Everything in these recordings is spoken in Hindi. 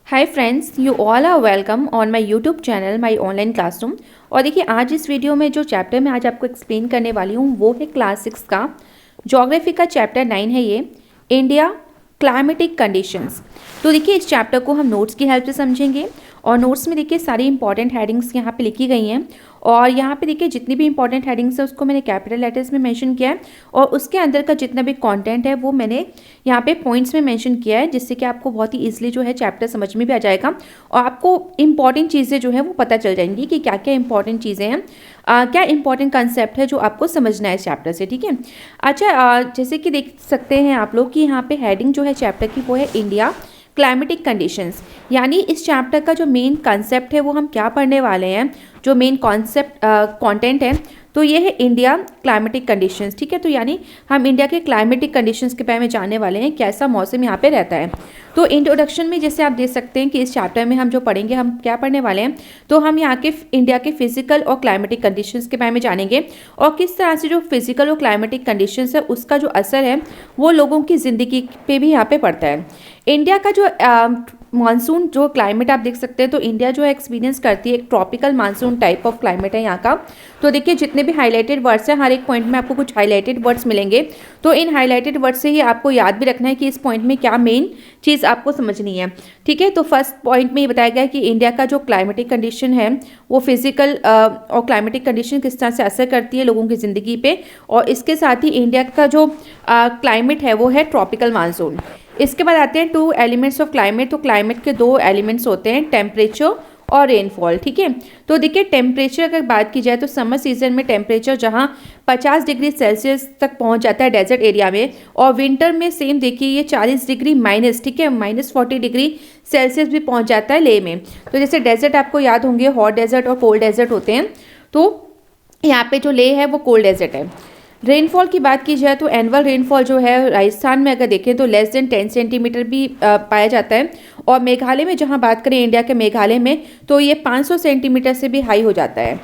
Hi friends, you all are welcome on my YouTube channel my online classroom. और देखिए, आज इस वीडियो में जो चैप्टर मैं आज आपको एक्सप्लेन करने वाली हूँ वो है क्लास 6 का ज्योग्राफी का चैप्टर 9 है ये, इंडिया क्लाइमेटिक कंडीशंस। तो देखिए, इस चैप्टर को हम नोट्स की हेल्प से समझेंगे और नोट्स में देखिए सारी इंपॉर्टेंट हेडिंग्स यहाँ पे लिखी गई हैं। और यहाँ पे देखिए जितनी भी इंपॉर्टेंट हेडिंग्स है उसको मैंने कैपिटल लेटर्स में मेंशन किया है और उसके अंदर का जितना भी कंटेंट है वो मैंने यहाँ पे पॉइंट्स में मेंशन किया है, जिससे कि आपको बहुत ही ईजिली जो है चैप्टर समझ में भी आ जाएगा और आपको इंपॉर्टेंट चीज़ें जो है वो पता चल जाएंगी कि क्या क्या इंपॉर्टेंट चीज़ें हैं, क्या इंपॉर्टेंट कंसेप्ट है जो आपको समझना है इस चैप्टर से। ठीक है। अच्छा, जैसे कि देख सकते हैं आप लोग कि यहाँ पे हेडिंग जो है चैप्टर की वो है इंडिया क्लाइमेटिक कंडीशंस। यानी इस चैप्टर का जो मेन कंसेप्ट है वो हम क्या पढ़ने वाले हैं, जो मेन कॉन्सेप्ट कंटेंट है तो ये है इंडिया क्लाइमेटिक कंडीशंस। ठीक है। तो यानी हम इंडिया के क्लाइमेटिक कंडीशंस के बारे में जानने वाले हैं, कैसा मौसम यहाँ पे रहता है। तो इंट्रोडक्शन में जैसे आप देख सकते हैं कि इस चैप्टर में हम जो पढ़ेंगे, हम क्या पढ़ने वाले हैं, तो हम यहाँ के इंडिया के फिजिकल और क्लाइमेटिक कंडीशंस के बारे में जानेंगे और किस तरह से जो फिजिकल और क्लाइमेटिक कंडीशंस है उसका जो असर है वो लोगों की ज़िंदगी पे भी यहाँ पे पड़ता है। इंडिया का जो मानसून जो क्लाइमेट आप देख सकते हैं, तो इंडिया जो है एक्सपीरियंस करती है एक tropical monsoon type of climate है यहाँ का। तो देखिए जितने भी हाईलाइटेड वर्ड्स हैं, हर एक पॉइंट में आपको कुछ हाईलाइटेड वर्ड्स मिलेंगे, तो इन हाईलाइटेड वर्ड्स से ही आपको याद भी रखना है कि इस पॉइंट में क्या मेन चीज़ आपको समझनी है। ठीक है। तो फर्स्ट पॉइंट में ये बताया गया है कि इंडिया का जो क्लाइमेटिक कंडीशन है वो फिजिकल और क्लाइमेटिक कंडीशन किस तरह से असर करती है लोगों की ज़िंदगी पे, और इसके साथ ही इंडिया का जो क्लाइमेट है वो है ट्रॉपिकल मानसून। इसके बाद आते हैं टू एलिमेंट्स ऑफ क्लाइमेट। तो क्लाइमेट के दो एलिमेंट्स होते हैं, टेम्परेचर और रेनफॉल। ठीक है। तो देखिए टेम्परेचर अगर बात की जाए तो समर सीजन में टेम्परेचर जहां 50 डिग्री सेल्सियस तक पहुंच जाता है डेजर्ट एरिया में, और विंटर में सेम देखिए ये 40 डिग्री माइनस, ठीक है, -40 डिग्री सेल्सियस भी पहुंच जाता है ले में। तो जैसे डेजर्ट आपको याद होंगे, हॉट डेजर्ट और कोल्ड डेजर्ट होते हैं, तो यहाँ पे जो ले है वो कोल्ड डेजर्ट है। रेनफॉल की बात की जाए तो एनुअल रेनफॉल जो है राजस्थान में अगर देखें तो लेस देन 10 सेंटीमीटर भी पाया जाता है, और मेघालय में जहां बात करें इंडिया के मेघालय में तो ये 500 सेंटीमीटर से भी हाई हो जाता है।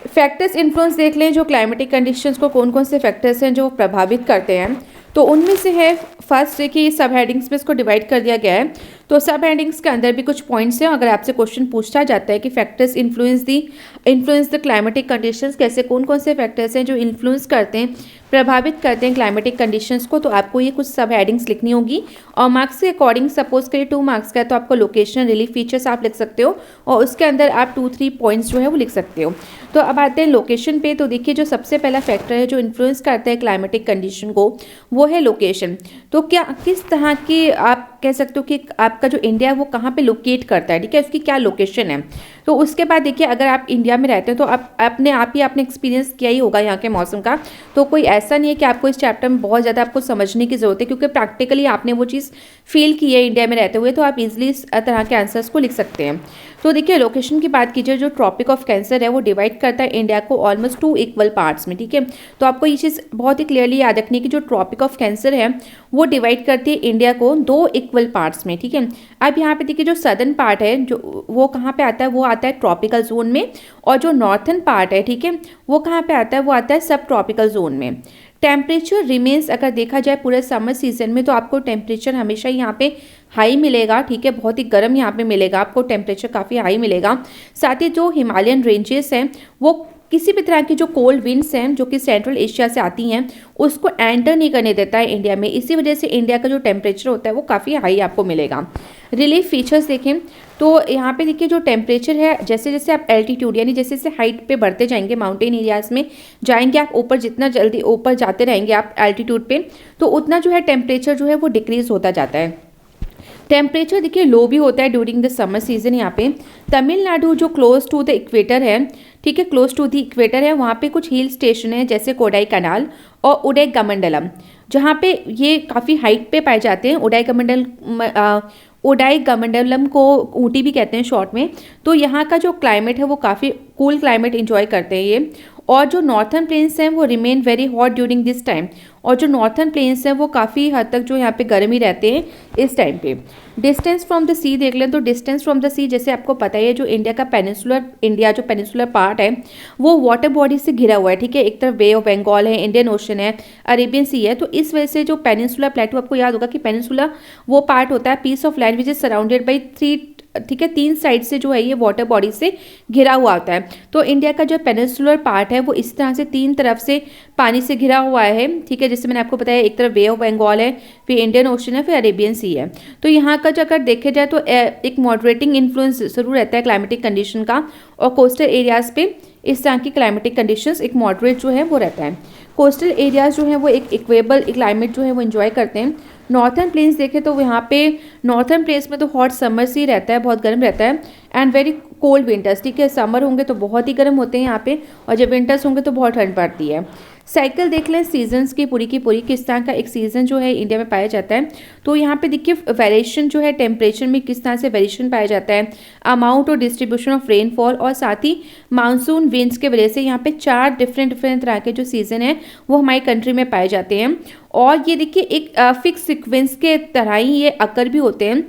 फैक्टर्स इन्फ्लुएंस देख लें, जो क्लाइमेटिक कंडीशंस को कौन कौन से फैक्टर्स हैं जो प्रभावित करते हैं, तो उनमें से है फर्स्ट देखिए सब हेडिंग्स में इसको डिवाइड कर दिया गया है। तो सब हेडिंग्स के अंदर भी कुछ पॉइंट्स हैं, अगर आपसे क्वेश्चन पूछा जाता है कि factors influence the climatic conditions, कैसे कौन कौन से फैक्टर्स हैं जो इन्फ्लुएंस करते हैं, प्रभावित करते हैं क्लाइमेटिक कंडीशंस को, तो आपको ये कुछ सब हेडिंग्स लिखनी होगी। और मार्क्स के अकॉर्डिंग सपोज करिए 2 मार्क्स का है तो आपको लोकेशन रिलीफ फीचर्स आप लिख सकते हो और उसके अंदर आप 2-3 पॉइंट्स जो है वो लिख सकते हो। तो अब आते हैं लोकेशन पे। तो देखिए जो सबसे पहला फैक्टर है जो इन्फ्लुएंस करता है क्लाइमेटिक कंडीशन को वो है लोकेशन। तो क्या किस तरह की आप कह सकते हो कि आपका जो इंडिया है वो कहाँ पे लोकेट करता है, ठीक है, उसकी क्या लोकेशन है। तो उसके बाद देखिए अगर आप इंडिया में रहते हैं तो आप अपने आप ही आपने एक्सपीरियंस किया ही होगा यहाँ के मौसम का, तो कोई ऐसा नहीं है कि आपको इस चैप्टर में बहुत ज़्यादा आपको समझने की ज़रूरत है, क्योंकि प्रैक्टिकली आपने वो चीज़ फील की है इंडिया में रहते हुए, तो आप इजीली इस तरह के आंसर्स को लिख सकते हैं। तो देखिए लोकेशन की बात कीजिए, जो ट्रॉपिक ऑफ कैंसर है वो डिवाइड करता है इंडिया को ऑलमोस्ट 2 इक्वल पार्ट्स में। ठीक है। तो आपको ये चीज़ बहुत ही क्लियरली याद रखनी है कि जो ट्रॉपिक ऑफ कैंसर है वो डिवाइड करती है इंडिया को 2 इक्वल पार्ट्स में। ठीक है। अब यहाँ पे देखिए जो सदर्न पार्ट है जो वो कहाँ पे आता है, वो आता है ट्रॉपिकल जोन में, और जो नॉर्थन पार्ट है, ठीक है, वो कहाँ पे आता है, वो आता है सब ट्रॉपिकल जोन में। टेम्परेचर रिमेन्स अगर देखा जाए पूरे समर सीजन में तो आपको टेम्परेचर हमेशा यहाँ पे हाई मिलेगा। ठीक है। बहुत ही गर्म यहाँ पे मिलेगा आपको, टेम्परेचर काफ़ी हाई मिलेगा। साथ ही जो हिमालयन रेंजेस हैं वो किसी भी तरह की जो कोल्ड विंड्स हैं जो कि सेंट्रल एशिया से आती हैं उसको एंटर नहीं करने देता है इंडिया में। इसी वजह से इंडिया का जो टेम्परेचर होता है वो काफ़ी हाई आपको मिलेगा। रिलीफ फीचर्स देखें तो यहाँ पे देखिए जो टेम्परेचर है, जैसे जैसे आप एल्टीट्यूड यानी जैसे जैसे हाइट पे बढ़ते जाएंगे, माउंटेन एरियाज़ में जाएंगे आप ऊपर, जितना जल्दी ऊपर जाते रहेंगे आप एल्टीट्यूड पे, तो उतना जो है टेम्परेचर जो है वो डिक्रीज होता जाता है। टेम्परेचर देखिए लो भी होता है ड्यूरिंग द समर सीजन। यहाँ पे तमिलनाडु जो क्लोज टू द इक्वेटर है, ठीक है, क्लोज टू द इक्वेटर है, वहाँ पे कुछ हिल स्टेशन है जैसे कोडाई कनाल और उडगमंडलम, जहाँ पे ये काफ़ी हाइट पे पाए जाते हैं। उडगमंडलम को ऊटी भी कहते हैं शॉर्ट में। तो यहाँ का जो क्लाइमेट है वो काफ़ी कूल क्लाइमेट इंजॉय करते हैं ये। और जो नॉर्थन प्लेन्स हैं वो remain very hot during this time, और जो नॉर्थन प्लेन्स हैं वो काफ़ी हद तक जो यहाँ पे गर्मी रहते हैं इस टाइम पे। डिस्टेंस फ्रॉम द सी देख लें तो डिस्टेंस फ्रॉम द सी जैसे आपको पता है जो इंडिया का जो पेनिनसुलर पार्ट है वो वाटर बॉडी से घिरा हुआ है। ठीक है। एक तरफ बे ऑफ बंगाल है, इंडियन ओशन है, अरेबियन सी है, तो इस वजह से जो पेनिनसुलर प्लेटू, आपको याद होगा कि पेनिनसुला वो पार्ट होता है piece of land which is surrounded by 3 ठीक है, 3 साइड से जो है ये वाटर बॉडी से घिरा हुआ होता है। तो इंडिया का जो पेनिनसुलर पार्ट है वो इस तरह से 3 तरफ से पानी से घिरा हुआ है, ठीक है, जैसे मैंने आपको बताया एक तरफ बे ऑफ बंगाल है, फिर इंडियन ओशन है, फिर अरेबियन सी है। तो यहाँ का जो अगर देखे जाए तो एक मॉडरेटिंग इन्फ्लुएंस जरूर रहता है क्लाइमेटिक कंडीशन का, और कोस्टल एरियाज पे इस तरह की क्लाइमेटिक कंडीशंस एक मॉडरेट जो है वो रहता है। कोस्टल एरियाज जो है वो एक इक्वेबल क्लाइमेट जो है वो एंजॉय करते हैं। नॉर्थर्न प्लेन्स देखें तो यहाँ पे नॉर्थर्न प्लेन्स में तो हॉट समर्स ही रहता है, बहुत गर्म रहता है, एंड वेरी कोल्ड विंटर्स, ठीक है, समर होंगे तो बहुत ही गर्म होते हैं यहाँ पे, और जब विंटर्स होंगे तो बहुत ठंड पड़ती है। साइकिल देख लें सीजन्स की पूरी किस तरह का एक सीजन जो है इंडिया में पाया जाता है। तो यहाँ पे देखिए वेरिएशन जो है टेम्परेचर में किस तरह से वेरिएशन पाया जाता है, अमाउंट और डिस्ट्रीब्यूशन ऑफ रेनफॉल, और साथ ही मानसून विंड्स के वजह से यहाँ पे 4 डिफरेंट तरह के जो सीजन है वो हमारी कंट्री में पाए जाते हैं। और ये देखिए एक फिक्स सिक्वेंस के तरह ही ये अकर भी होते हैं,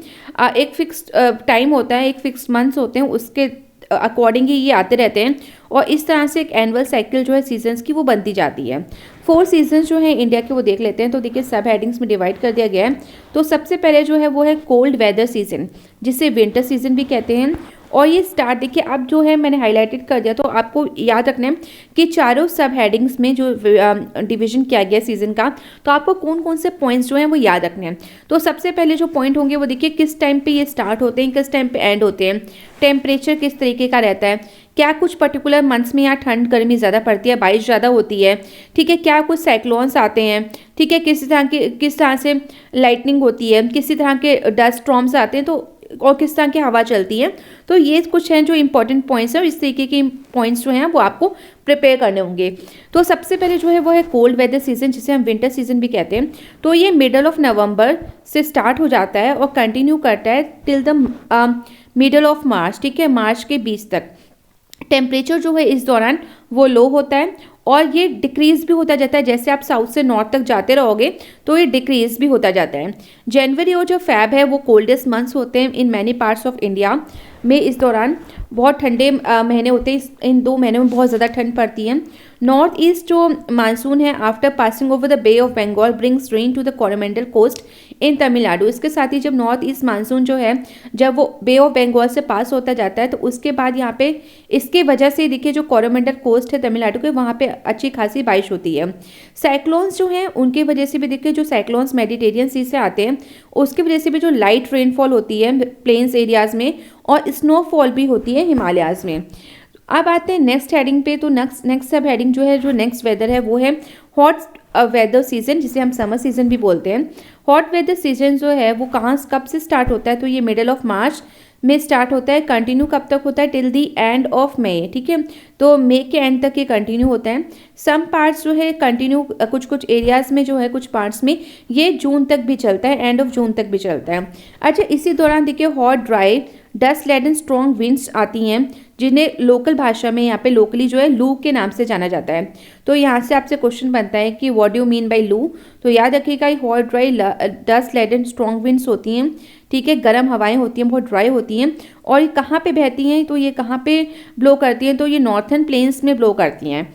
एक फिक्स टाइम होता है, एक फिक्स मंथ्स होते हैं, उसके अकॉर्डिंग ही ये आते रहते हैं, और इस तरह से एक एनुअल साइकिल जो है सीजन्स की वो बनती जाती है। 4 सीजन्स जो है इंडिया के वो देख लेते हैं। तो देखिए सब हेडिंग्स में डिवाइड कर दिया गया है। तो सबसे पहले जो है वो है कोल्ड वेदर सीजन, जिसे विंटर सीजन भी कहते हैं। और ये स्टार्ट देखिए अब जो है मैंने हाईलाइटेड कर दिया, तो आपको याद रखना है कि चारों सब हेडिंग्स में जो डिवीजन किया गया सीजन का, तो आपको कौन कौन से पॉइंट्स जो हैं वो याद रखने हैं। तो सबसे पहले जो पॉइंट होंगे वो देखिए किस टाइम पे ये स्टार्ट होते हैं, किस टाइम पे एंड होते हैं, टेम्परेचर किस तरीके का रहता है, क्या कुछ पर्टिकुलर मंथ्स में यहाँ ठंड गर्मी ज़्यादा पड़ती है, बारिश ज़्यादा होती है, ठीक है, क्या कुछ साइक्लोन्स आते हैं, ठीक है, किस तरह से लाइटनिंग होती है, किसी तरह के डस्ट स्टॉर्म्स आते हैं, तो और किस तरह की हवा चलती है। तो ये कुछ हैं जो इंपॉर्टेंट पॉइंट्स हैं, और इस तरीके के पॉइंट्स जो हैं वो आपको प्रिपेयर करने होंगे। तो सबसे पहले जो है वो है कोल्ड वेदर सीजन, जिसे हम विंटर सीजन भी कहते हैं। तो ये मिडल ऑफ नवंबर से स्टार्ट हो जाता है और कंटिन्यू करता है till the middle of March, ठीक है, मार्च के 20 तक। टेम्परेचर जो है इस दौरान वो लो होता है, और ये डिक्रीज भी होता जाता है, जैसे आप साउथ से नॉर्थ तक जाते रहोगे तो ये डिक्रीज भी होता जाता है। जनवरी और जो फेब है वो कोल्डेस्ट मंथ्स होते हैं in many parts of India में। इस दौरान बहुत ठंडे महीने होते हैं, इन 2 महीनों में बहुत ज़्यादा ठंड पड़ती है। नॉर्थ ईस्ट जो मानसून है after passing over the bay of Bengal brings rain to the Coromandel coast in Tamil Nadu. इसके साथ ही जब नॉर्थ ईस्ट मानसून जो है जब वो बे ऑफ बंगाल से पास होता जाता है, तो उसके बाद यहाँ पे इसके वजह से देखिए जो कोरोमंडल कोस्ट है तमिलनाडु के, वहाँ पे अच्छी खासी बारिश होती है। साइक्लोन्स जो हैं उनकी वजह से भी देखिए जो साइक्लोन्स मेडिटेरियन सी से आते हैं उसकी वजह से भी जो लाइट रेनफॉल होती है प्लेन्स एरियाज में, और स्नोफॉल भी होती है हिमालयाज में। अब आते हैं नेक्स्ट हेडिंग पे। तो नेक्स्ट सब हेडिंग जो है, जो नेक्स्ट वेदर है वो है हॉट वेदर सीजन, जिसे हम समर सीजन भी बोलते हैं। हॉट वेदर सीजन जो है वो कब से स्टार्ट होता है, तो ये मिडल ऑफ मार्च में स्टार्ट होता है, कंटिन्यू कब तक होता है, till the end of May, ठीक है, तो मई के एंड तक ये कंटिन्यू होता है। सम पार्ट्स जो है कंटिन्यू, कुछ एरियाज में जो है कुछ पार्ट्स में ये जून तक भी चलता है, एंड ऑफ जून तक भी चलता है। अच्छा, इसी दौरान देखिए hot dry dust laden strong winds आती हैं, जिन्हें लोकल भाषा में यहाँ पे लोकली जो है लू के नाम से जाना जाता है। तो यहाँ से आपसे क्वेश्चन बनता है कि what do you mean by loo. तो याद रखिएगा hot dry dust laden strong winds होती हैं, ठीक है, गर्म हवाएं होती हैं, बहुत ड्राई होती हैं, और ये कहाँ पे बहती हैं, तो ये कहाँ पे ब्लो करती हैं, तो ये नॉर्थर्न प्लेन्स में ब्लो करती हैं।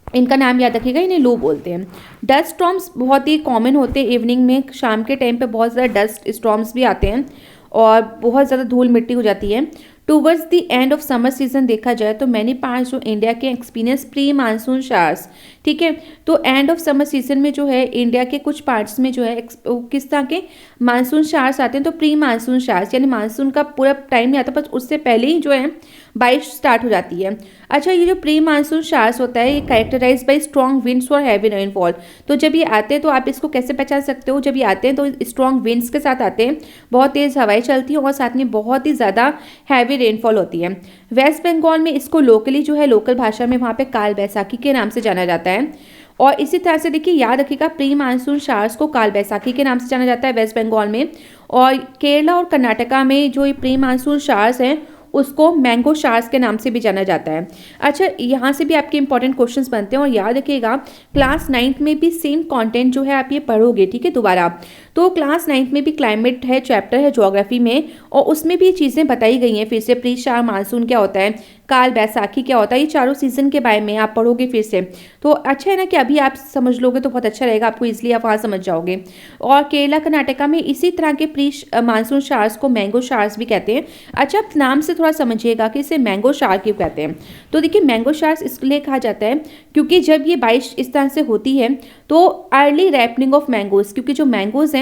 इनका नाम याद रखिएगा, इन्हें लू बोलते हैं। डस्ट स्टॉर्म्स बहुत ही कॉमन होते हैं इवनिंग में, शाम के टाइम पे बहुत ज़्यादा डस्ट स्टॉर्म्स भी आते हैं और बहुत ज़्यादा धूल मिट्टी हो जाती है। Towards the end of summer season देखा जाए तो मैनी पार्ट्स जो इंडिया के एक्सपीरियंस प्री मानसून शावर्स, ठीक है, तो एंड ऑफ समर सीजन में जो है इंडिया के कुछ पार्ट्स में जो है किस तरह के मानसून शावर्स आते हैं, तो प्री मानसून शावर्स, यानी मानसून का पूरा टाइम नहीं आता, बस उससे पहले ही जो है बारिश स्टार्ट हो जाती है। अच्छा, ये जो प्री मानसून शावर्स होता है ये कैरेक्टराइज बाय स्ट्रॉन्ग विंड्स और हैवी रेनफॉल। तो जब ये आते हैं तो आप इसको कैसे पहचान सकते हो, जब ये आते हैं तो स्ट्रॉन्ग विंड्स के साथ आते हैं, बहुत तेज़ हवाएं चलती हैं और साथ में बहुत ही ज़्यादा हैवी रेनफॉल होती है। वेस्ट बंगाल में इसको लोकली जो है लोकल भाषा में वहाँ पे काल बैसाखी के नाम से जाना जाता है। और इसी तरह से देखिए याद रखिएगा प्री मानसून शावर्स को काल बैसाखी के नाम से जाना जाता है वेस्ट बंगाल में, और केरला और कर्नाटका में जो ये प्री मानसून शावर्स हैं उसको मैंगो शावर्स के नाम से भी जाना जाता है। अच्छा, यहाँ से भी आपके इंपॉर्टेंट क्वेश्चंस बनते हैं और याद रखिएगा क्लास 9th में भी सेम कंटेंट जो है आप ये पढ़ोगे, ठीक है, दोबारा। तो क्लास 9th में भी क्लाइमेट है चैप्टर है ज्योग्राफी में, और उसमें भी चीज़ें बताई गई हैं फिर से। प्री शार मानसून क्या होता है, काल बैसाखी क्या होता है, ये चारों सीजन के बारे में आप पढ़ोगे फिर से। तो अच्छा है ना कि अभी आप समझ लोगे तो बहुत अच्छा रहेगा आपको, इजिली आप वहाँ समझ जाओगे। और केरला कर्नाटका में इसी तरह के प्री मानसून शार्स को मैंगो शार्स भी कहते हैं। अच्छा, आप नाम से थोड़ा समझिएगा कि इसे मैंगो शार क्यों कहते हैं। तो देखिए, मैंगो शार्स इसलिए कहा जाता है क्योंकि जब ये बारिश इस तरह से होती है तो अर्ली रैपनिंग ऑफ मैंगोज, क्योंकि जो मैंगोज हैं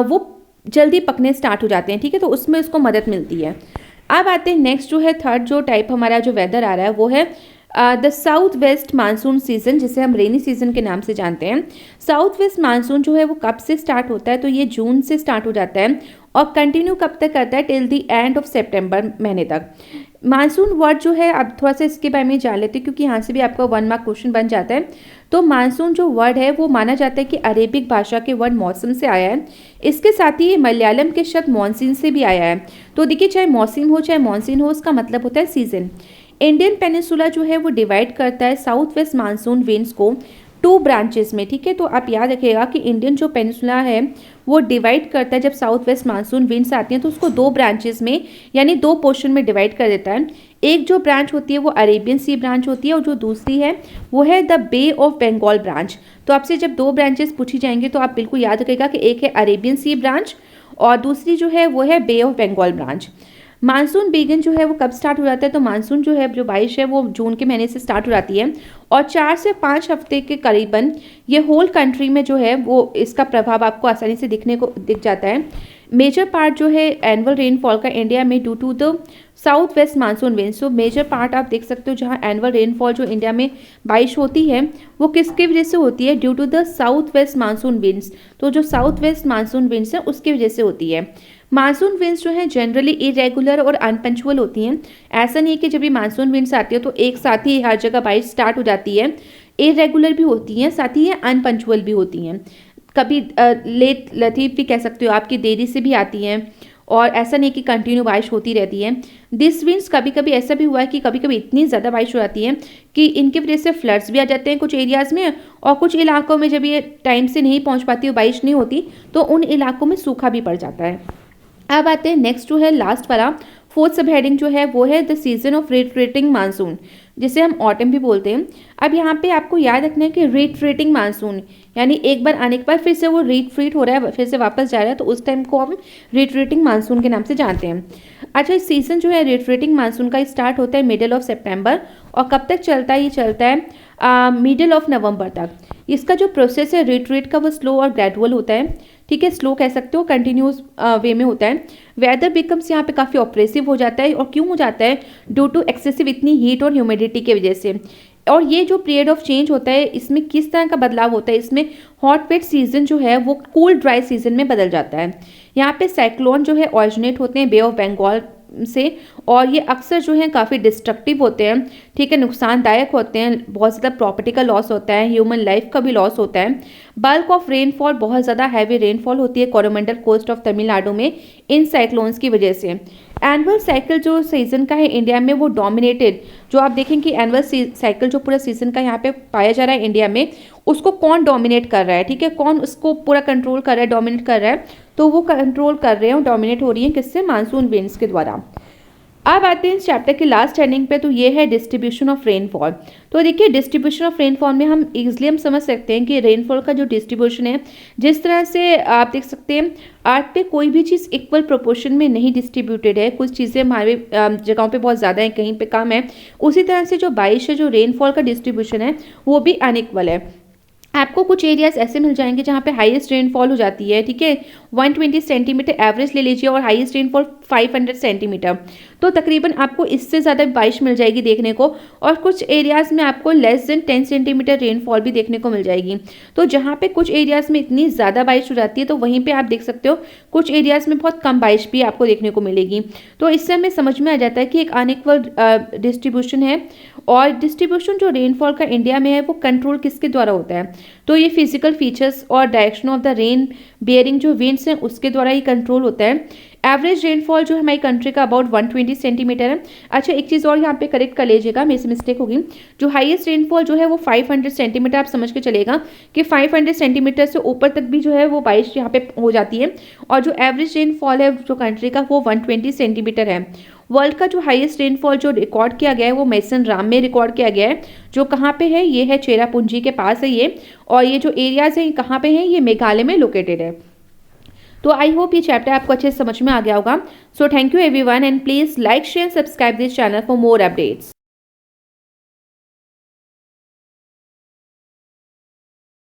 वो जल्दी पकने स्टार्ट हो जाते हैं, ठीक है, तो उसमें उसको मदद मिलती है। अब आते हैं नेक्स्ट जो है थर्ड जो टाइप हमारा जो वेदर आ रहा है वो है the south west monsoon season, जिसे हम रेनी सीजन के नाम से जानते हैं। साउथ वेस्ट मानसून जो है वो कब से स्टार्ट होता है, तो ये जून से स्टार्ट हो जाता है और कंटिन्यू कब तक करता है, टिल द एंड ऑफ सितंबर महीने तक। मानसून वर्ड जो है, अब थोड़ा सा इसके बारे में जान लेते हैं क्योंकि यहाँ से भी आपका 1 मार्क क्वेश्चन बन जाता है। तो मानसून जो वर्ड है वो माना जाता है कि अरेबिक भाषा के वर्ड मौसम से आया है। इसके साथ ही मलयालम के शब्द मॉनसून से भी आया है। तो देखिए, चाहे मौसम हो चाहे मॉनसून हो, उसका मतलब होता है सीजन। इंडियन पेनिनसुला जो है वो डिवाइड करता है साउथ वेस्ट मानसून विंड्स को 2 ब्रांचेस में, ठीक है। तो आप याद रखिएगा कि इंडियन जो पेनिनसुला है वो डिवाइड करता है, जब साउथ वेस्ट मानसून विंड्स आती हैं तो उसको 2 ब्रांचेस में यानी 2 पोर्शन में डिवाइड कर देता है। एक जो ब्रांच होती है वो अरेबियन सी ब्रांच होती है और जो दूसरी है वो है the bay of Bengal branch. तो आपसे जब 2 ब्रांचेस पूछी जाएंगे तो आप बिल्कुल याद रखिएगा कि एक है अरेबियन सी ब्रांच और दूसरी जो है वो है bay of Bengal branch. Monsoon begin जो है वो कब स्टार्ट हो जाता है, तो मानसून जो है जो बारिश है वो जून के महीने से स्टार्ट हो जाती है और 4 से 5 हफ्ते के करीबन ये होल कंट्री में जो है वो इसका प्रभाव आपको आसानी से दिख जाता है। मेजर पार्ट जो है एनुअल रेनफॉल का इंडिया में due to the south west monsoon winds, तो मेजर पार्ट आप देख सकते हो जहाँ एनुअल रेनफॉल जो इंडिया में बारिश होती है वो किसके वजह से होती है, due to the south west monsoon winds. तो जो साउथ वेस्ट मानसून विंड्स है उसकी वजह से होती है। मानसून विंड्स जो है जनरली इरेगुलर और अनपंचुअल होती हैं। ऐसा नहीं है कि जब ये मानसून विंड्स आती है तो एक साथ ही हर जगह बारिश स्टार्ट हो जाती है। इरेगुलर भी होती हैं, साथ ही ये अनपंचुअल भी होती हैं। कभी लेट लतीफ़ भी कह सकते हो, आपकी देरी से भी आती हैं और ऐसा नहीं कि कंटिन्यू बारिश होती रहती है। दिस विंड्स कभी कभी ऐसा भी हुआ है कि कभी कभी इतनी ज़्यादा बारिश हो जाती है कि इनकी वजह से फ्लड्स भी आ जाते हैं कुछ एरियाज़ में, और कुछ इलाकों में जब ये टाइम से नहीं पहुंच पाती, बारिश नहीं होती, तो उन इलाकों में सूखा भी पड़ जाता है। अब आते हैं नेक्स्ट जो है लास्ट वाला 4th सब हेडिंग जो है वो है the season of retreating monsoon, जिसे हम ऑटम भी बोलते हैं। अब यहाँ पे आपको याद रखना है कि रिट्रीटिंग मानसून यानी एक बार आने के बाद फिर से वो रिट्रीट हो रहा है, फिर से वापस जा रहा है, तो उस टाइम को हम रिट्रीटिंग मानसून के नाम से जानते हैं। अच्छा, इस सीजन जो है रिट्रीटिंग मानसून का स्टार्ट होता है मिडल ऑफ सितंबर और कब तक चलता है, ये चलता है मिडल ऑफ नवंबर तक। इसका जो प्रोसेस है रिट्रीट का वो स्लो और ग्रेजुअल होता है, ठीक है, स्लो कह सकते हो, कंटिन्यूस वे में होता है। वेदर बिकम्स यहाँ पे काफ़ी ऑप्रेसिव हो जाता है, और क्यों हो जाता है, ड्यू टू एक्सेसिव इतनी हीट और ह्यूमिडिटी की वजह से। और ये जो पीरियड ऑफ चेंज होता है इसमें किस तरह का बदलाव होता है, इसमें हॉट वेट सीजन जो है वो कूल ड्राई सीजन में बदल जाता है। यहाँ पे साइक्लोन जो है ऑरिजिनेट होते हैं बे ऑफ बंगाल से, और ये अक्सर जो है काफ़ी डिस्ट्रक्टिव होते हैं, ठीक है, नुकसानदायक होते हैं, बहुत ज़्यादा प्रॉपर्टी का लॉस होता है, ह्यूमन लाइफ का भी लॉस होता है। बल्क ऑफ रेनफॉल, बहुत ज़्यादा हैवी रेनफॉल होती है कोरोमंडल कोस्ट ऑफ तमिलनाडु में इन साइक्लोन्स की वजह से। एनुअल साइकिल जो सीजन का है इंडिया में वो डोमिनेटेड, जो आप देखें कि एनुअल साइकिल जो पूरा सीजन का यहाँ पे पाया जा रहा है इंडिया में, उसको कौन डोमिनेट कर रहा है, ठीक है, कौन उसको पूरा कंट्रोल कर रहा है, डोमिनेट कर रहा है, तो वो कंट्रोल कर रहे हैं, डोमिनेट हो रही है किससे, मानसून विंड्स के द्वारा। अब आते हैं इस चैप्टर के लास्ट हेडिंग पे, तो ये है डिस्ट्रीब्यूशन ऑफ रेनफॉल। तो देखिए, डिस्ट्रीब्यूशन ऑफ रेनफॉल में हम इजीली हम समझ सकते हैं कि रेनफॉल का जो डिस्ट्रीब्यूशन है, जिस तरह से आप देख सकते हैं अर्थ पे कोई भी चीज़ इक्वल प्रोपोर्शन में नहीं डिस्ट्रीब्यूटेड है, कुछ चीज़ें हमारे जगहों पे बहुत ज़्यादा है, कहीं पे कम है, उसी तरह से जो बारिश है, जो रेनफॉल का डिस्ट्रीब्यूशन है वो भी अनइक्वल है। आपको कुछ एरियाज ऐसे मिल जाएंगे जहाँ पे हाईएस्ट रेनफॉल हो जाती है, ठीक है, 120 सेंटीमीटर एवरेज ले लीजिए, और हाईएस्ट रेनफॉल 500 सेंटीमीटर, तो तकरीबन आपको इससे ज़्यादा बारिश मिल जाएगी देखने को। और कुछ एरियाज़ में आपको लेस देन 10 सेंटीमीटर रेनफॉल भी देखने को मिल जाएगी। तो जहाँ पे कुछ एरियाज़ में इतनी ज़्यादा बारिश हो जाती है, तो वहीं पे आप देख सकते हो कुछ एरियाज़ में बहुत कम बारिश भी आपको देखने को मिलेगी। तो इससे हमें समझ में आ जाता है कि एक अनइक्वल डिस्ट्रीब्यूशन है, और डिस्ट्रीब्यूशन जो रेनफॉल का इंडिया में है वो कंट्रोल किसके द्वारा होता है, तो ये फिजिकल फीचर्स और direction of the rain bearing जो विंड्स हैं उसके द्वारा ही कंट्रोल होता है। एवरेज रेनफॉल जो है हमारी कंट्री का अबाउट 120 सेंटीमीटर है। अच्छा, एक चीज़ और यहाँ पे करेक्ट कर लीजिएगा, मेरे से मिस्टेक होगी। जो हाईएस्ट रेनफॉल जो है वो 500 सेंटीमीटर, आप समझ के चलेगा कि 500 सेंटीमीटर से ऊपर तक भी जो है वो बारिश यहाँ पे हो जाती है। और जो एवरेज रेनफॉल है जो कंट्री का वो 120 सेंटीमीटर है। वर्ल्ड का जो हाईएस्ट रेनफॉल जो रिकॉर्ड किया गया है वो मैसन राम में रिकॉर्ड किया गया है, जो कहाँ पे है, ये है चेरापूंजी के पास है ये। और ये जो एरियाज हैं कहाँ पे हैं, ये मेघालय में लोकेटेड है। तो आई होप ये चैप्टर आपको अच्छे से समझ में आ गया होगा। So thank you everyone and please like share subscribe this channel for more updates.